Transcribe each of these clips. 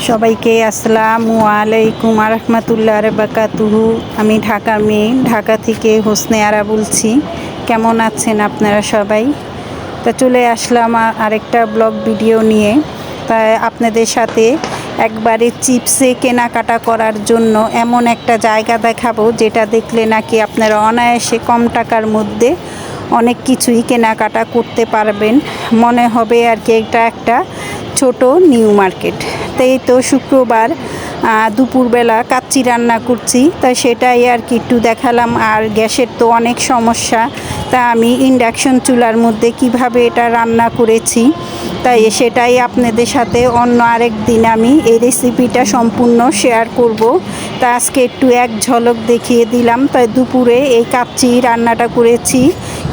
সবাইকে আসসালামু আলাইকুম আরহামাতুল্লাহ বারাকাতুহু। আমি ঢাকার মেয়ে, ঢাকা থেকে হোসনে আরা বলছি। কেমন আছেন আপনারা সবাই? তা চলে আসলাম আরেকটা ব্লগ ভিডিও নিয়ে। তাই আপনাদের সাথে একবারে চিপসে কেনাকাটা করার জন্য এমন একটা জায়গা দেখাবো, যেটা দেখলে নাকি আপনারা অনায়াসে কম টাকার মধ্যে অনেক কিছুই কেনাকাটা করতে পারবেন। মনে হবে আর কি এটা একটা ছোট নিউ মার্কেট। তাই তো শুক্রবার দুপুরবেলা কাচ্চি রান্না করছি, তাই সেটাই আর কি একটু দেখালাম। আর গ্যাসের তো অনেক সমস্যা, তা আমি ইন্ডাকশন চুলার মধ্যে কিভাবে এটা রান্না করেছি তাই সেটাই আপনাদের সাথে অন্য আরেক দিন আমি এই রেসিপিটা সম্পূর্ণ শেয়ার করব। তা আজকে একটু এক ঝলক দেখিয়ে দিলাম। তাই দুপুরে এই কাচ্চি রান্নাটা করেছি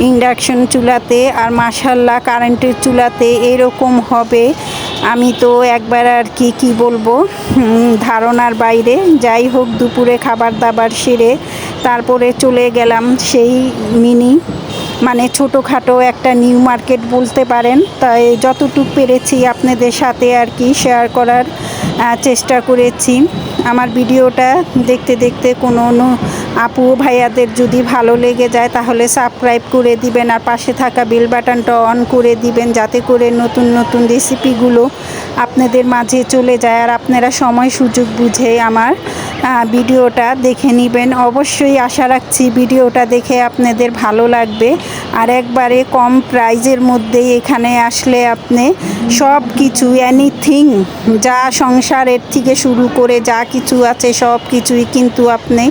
ইন্ডাকশন চুলাতে, আর মাশাল্লাহ কারেন্টের চুলাতে এরকম হবে আমি তো একবার আর কি বলবো, ধারণার বাইরে। যাই হোক, দুপুরে খাবার দাবার সেরে তারপরে চলে গেলাম সেই মানে ছোটোখাটো একটা নিউ মার্কেট বলতে পারেন। তাই যতটুকু পেরেছি আপনাদের সাথে আর কি শেয়ার করার চেষ্টা করেছি। আমার ভিডিওটা দেখতে দেখতে কোনো আপু ভাইয়াদের যদি ভালো লেগে যায় তাহলে সাবস্ক্রাইব করে দিবেন, আর পাশে থাকা বেল বাটনটা অন করে দিবেন, যাতে করে নতুন নতুন রেসিপিগুলো আপনাদের মাঝে চলে যায়। আর আপনারা সময় সুযোগ বুঝে আমার ভিডিওটা দেখে নেবেন। অবশ্যই আশা রাখছি ভিডিওটা দেখে আপনাদের ভালো লাগবে। আর একবারে কম প্রাইজের মধ্যে এখানে আসলে আপনি সব কিছু এনিথিং, যা সংসারের থেকে শুরু করে যা কিছু আছে সব কিছুই কিন্তু আপনি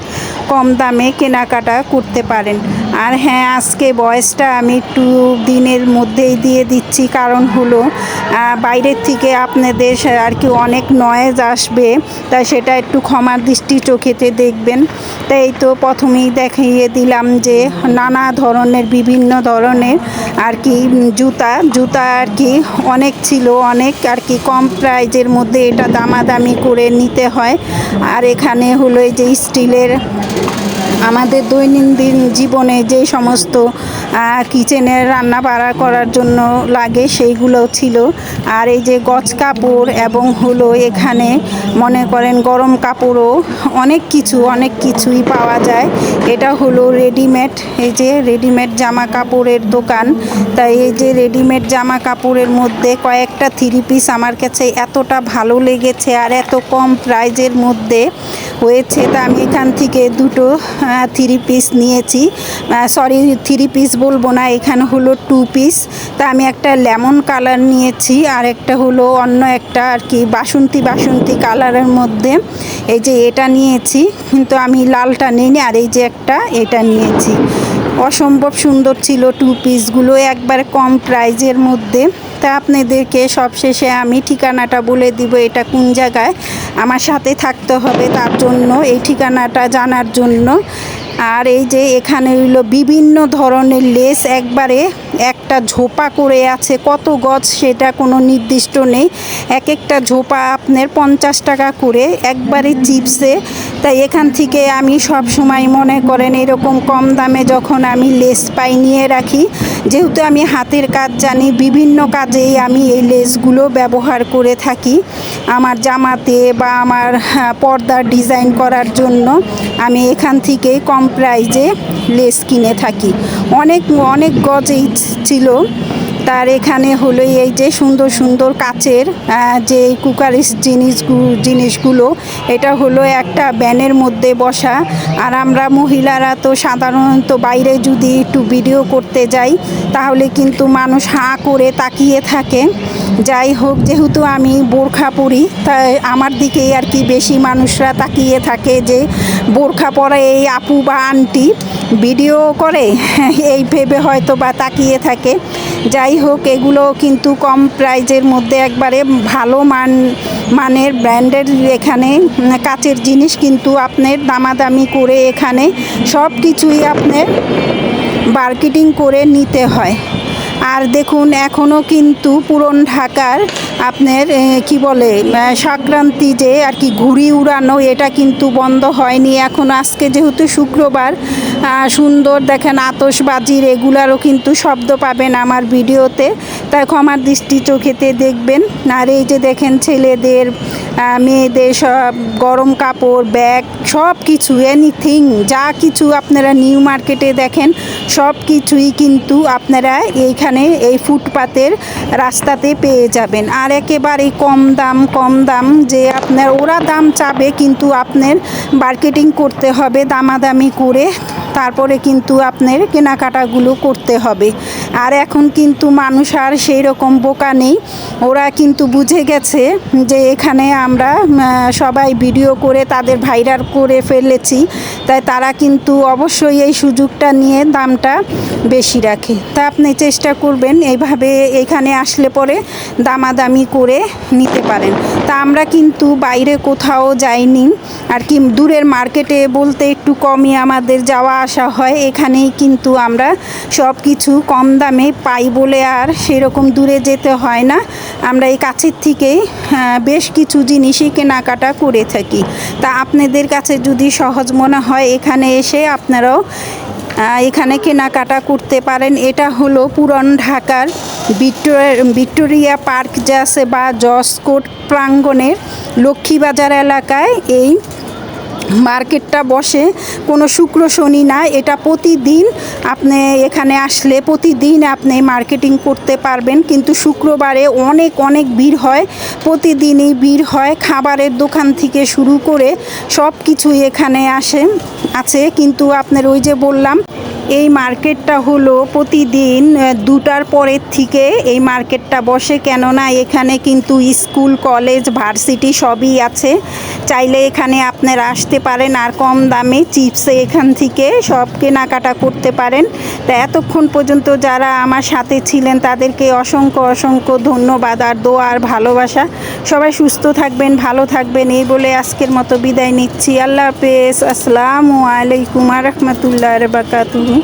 কম দামে কেনাকাটা করতে পারেন। আর হ্যাঁ, আজকে ভয়েসটা আমি একটু দিনের মধ্যেই দিয়ে দিচ্ছি, কারণ হলো বাইরের থেকে আপনাদের আর কি অনেক নয়েজ আসবে, তাই সেটা একটু ক্ষমার দৃষ্টি চোখেতে দেখবেন। তাই তো প্রথমেই দেখিয়ে দিলাম যে নানা ধরনের বিভিন্ন ধরনের আর কি জুতা আর কি অনেক ছিল, অনেক আর কি কম প্রাইজের মধ্যে এটা দামাদামি করে নিতে হয়। আর এখানে হলো এই যে স্টিলের আমাদের দৈনন্দিন জীবনে যে সমস্ত কিচেনের রান্না বাড়া করার জন্য লাগে সেইগুলো ছিল। আর এই যে গজ কাপড় এবং হলো এখানে মনে করেন গরম কাপড়ও অনেক কিছুই পাওয়া যায়। এটা হলো রেডিমেড, এই যে রেডিমেড জামা কাপড়ের দোকান। তাই এই যে রেডিমেড জামা কাপড়ের মধ্যে কয়েকটা থ্রি পিস আমার কাছে এতটা ভালো লেগেছে আর এত কম প্রাইজের মধ্যে হয়েছে। তা আমি এখান থেকে দুটো থ্রি পিস নিয়েছি, থ্রি পিস বলবো না, এখানে হলো টু পিস। তা আমি একটা লেমন কালার নিয়েছি, আর একটা হলো অন্য একটা আর কি বাসন্তী কালারের মধ্যে এই যে এটা নিয়েছি, কিন্তু আমি লালটা নিইনি। আর এই যে একটা এটা নিয়েছি, অসম্ভব সুন্দর ছিল টু পিসগুলো, একবার কম প্রাইজের মধ্যে। তা আপনাদেরকে সবশেষে আমি ঠিকানাটা বলে দিব, এটা কোন জায়গায়। আমার সাথে থাকতে হবে তার জন্য, এই ঠিকানাটা জানার জন্য। আর এই যে এখানে হইলো বিভিন্ন ধরনের লেস, একবারে একটা ঝোপা করে আছে, কত গজ সেটা কোনো নির্দিষ্ট নেই। এক একটা ঝোপা আপনার 50 টাকা করে, একবারে চিপসে। তাই এখান থেকে আমি সব সময় মনে করেন এরকম কম দামে যখন আমি লেস পাই নিয়ে রাখি, যেহেতু আমি হাতের কাজ জানি, বিভিন্ন কাজেই আমি এই লেসগুলো ব্যবহার করে থাকি। আমার জামাতে বা আমার পর্দার ডিজাইন করার জন্য আমি এখান থেকে কম প্রাইজে লেস কিনে থাকি। অনেক গজেই ছিল। তার এখানে হলো এই যে সুন্দর কাচের যে কুকারিস জিনিসগুলো, এটা হলো একটা ব্যানের মধ্যে বসা। আর আমরা মহিলারা তো সাধারণত বাইরে যদি একটু ভিডিও করতে যাই তাহলে কিন্তু মানুষ হাঁ করে তাকিয়ে থাকে। যাই হোক, যেহেতু আমি বোরখা পরি তাই আমার দিকেই আর কি বেশি মানুষরা তাকিয়ে থাকে, যে বোরখা পরে এই আপু বা আন্টি ভিডিও করে এই ভেবে হয়তো বা তাকিয়ে থাকে। যাই হোক, এগুলো কিন্তু কম প্রাইজের মধ্যে একবারে ভালো মানের ব্র্যান্ডের এখানে কাচের জিনিস কিন্তু আপনার দামাদামি করে এখানে সব কিছুই আপনার মার্কেটিং করে নিতে হয়। আর দেখুন, এখনও কিন্তু পুরন ঢাকার আপনার কি বলে সংক্রান্তি যে আর কি ঘুড়ি উড়ানো, এটা কিন্তু বন্ধ হয়নি এখন। আজকে যেহেতু শুক্রবার, সুন্দর দেখেন আতশবাজির এগুলারও কিন্তু শব্দ পাবেন আমার ভিডিওতে। তাই ক্ষমার দৃষ্টি চোখেতে দেখবেন। আর এই যে দেখেন ছেলেদের মেয়েদের সব গরম কাপড়, ব্যাগ, সব কিছু এনিথিং যা কিছু আপনারা নিউ মার্কেটে দেখেন সব কিছুই কিন্তু আপনারা এইখানে এই ফুটপাতের রাস্তাতে পেয়ে যাবেন। আর একেবারেই কম দাম যে আপনার ওরা দাম চাবে, কিন্তু আপনার মার্কেটিং করতে হবে দামাদামি করে, তারপরে কিন্তু আপনার কেনাকাটাগুলো করতে হবে। আর এখন কিন্তু মানুষ আর সেই রকম বোকা নেই, ওরা কিন্তু বুঝে গেছে যে এখানে আমরা সবাই ভিডিও করে তাদের ভাইরাল করে ফেলেছি, তাই তারা কিন্তু অবশ্যই এই সুযোগটা নিয়ে দামটা বেশি রাখে। তা আপনি চেষ্টা করবেন এইভাবে এখানে আসলে পরে দামাদামি করে নিতে পারেন। তা আমরা কিন্তু বাইরে কোথাও যাইনি, আর কি দূরের মার্কেটে বলতে একটু কমই আমাদের যাওয়া আসা হয়, এখানেই কিন্তু আমরা সব কিছু কম দামে পাই বলে আর সেরকম দূরে যেতে হয় না। আমরা এই কাছের থেকেই বেশ কিছু জিনিসই কেনাকাটা করে থাকি। তা আপনাদের কাছে যদি সহজ মনে হয় এখানে এসে আপনারাও এখানে কেনাকাটা করতে পারেন। এটা হলো পুরান ঢাকার ভিক্টোরিয়া পার্ক যে আছে বা জসকোট প্রাঙ্গণের লক্ষ্মীবাজার এলাকায় এই মার্কেটটা বসে। কোনো শুক্র শনি না, এটা প্রতিদিন আপনি এখানে আসলে প্রতিদিন আপনি মার্কেটিং করতে পারবেন, কিন্তু শুক্রবারে অনেক ভিড় হয়, প্রতিদিনই ভিড় হয়। খাবারের দোকান থেকে শুরু করে সব কিছুই এখানে আছে। কিন্তু আপনার ওই যে বললাম এই মার্কেটটা হলো প্রতিদিন 2টার পরের থেকে এই মার্কেটটা বসে, কেননা এখানে কিন্তু স্কুল, কলেজ, ভার্সিটি সবই আছে। চাইলে এখানে আপনারা আসতে পারেন আর কম দামে চিপসে এখান থেকে সব কেনাকাটা করতে পারেন। তা এতক্ষণ পর্যন্ত যারা আমার সাথে ছিলেন তাদেরকে অসংখ্য ধন্যবাদ আর দোয়া আর ভালোবাসা। সবাই সুস্থ থাকবেন, ভালো থাকবেন, এই বলে আজকের মতো বিদায় নিচ্ছি। আল্লাহ হাফেজ। আসসালামু আলাইকুম ওয়া রাহমাতুল্লাহি ওয়া বারাকাতুহু।